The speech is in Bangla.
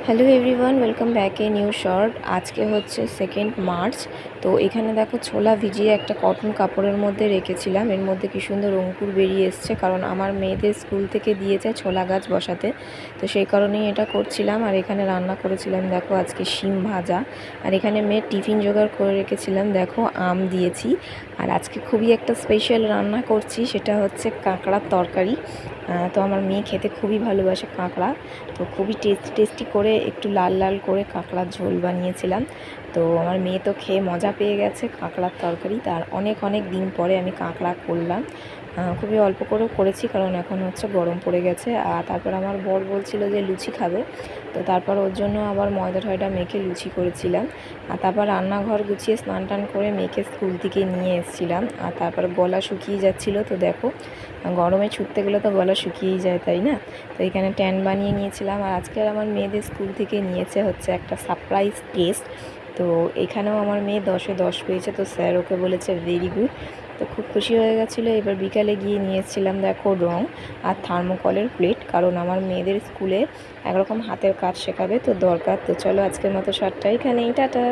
Hello everyone, welcome back a new short. আজকে হচ্ছে 2nd মার্চ। তো এখানে দেখো ছোলা ভিজিয়ে একটা কটন কাপড়ের মধ্যে রেখেছিলাম। এর মধ্যে কি সুন্দর অঙ্কুর বেরিয়ে এসছে, কারণ আমার মেয়েদের স্কুল থেকে দিয়েছে ছোলা গাছ বসাতে। তো সেই কারণেই এটা করছিলাম। আর এখানে রান্না করেছিলাম দেখো আজকে শিম ভাজা। আর এখানে মেয়ের টিফিন জোগাড় করে রেখেছিলাম দেখো আম দিয়েছি। আর আজকে খুবই একটা স্পেশাল রান্না করছি, সেটা হচ্ছে কাঁকড়ার তরকারি। তো আমার মেয়ে খেতে খুবই ভালোবাসে কাঁকড়া। তো খুবই টেস্টি টেস্টি করে একটু লাল লাল করে কাঁকড়ার ঝোল বানিয়েছিলাম। তো আমার মেয়ে তো খেয়ে মজা পেয়ে গেছে কাঁকড়ার তরকারি। তার অনেক অনেক দিন পরে আমি কাঁকড়া করলাম। খুবই অল্প করেও করেছি, কারণ এখন হচ্ছে গরম পড়ে গেছে। আর তারপর আমার বর বলছিল যে লুচি খাবে, তো তারপর ওর জন্য আবার ময়দা টয়দা মেখে লুচি করেছিলাম। আর তারপর রান্নাঘর গুছিয়ে স্নান টান করে মেয়েকে স্কুল থেকে নিয়ে এসেছিলাম। আর তারপর গলা শুকিয়ে যাচ্ছিলো, তো দেখো গরমে ছুটতে গেলে তো গলা শুকিয়েই যায়, তাই না? তো এখানে ট্যান বানিয়ে নিয়েছিলাম। আর আজকে আমার মেয়েদের স্কুল থেকে নিয়েছে হচ্ছে একটা সারপ্রাইজ টেস্ট। তো এখানেও আমার মেয়ে 10-এ 10 পেয়েছে। তো স্যার ওকে বলেছে ভেরি গুড। তো খুব খুশি হয়ে গেছিলো। এবার বিকালে গিয়ে নিয়েছিলাম দেখো রং আর থার্মোকলের প্লেট, কারণ আমার মেয়েদের স্কুলে একরকম হাতের কাজ শেখাবে, তো দরকার। তো চলো আজকের মতো শর্টটা এখানেই, টাটা।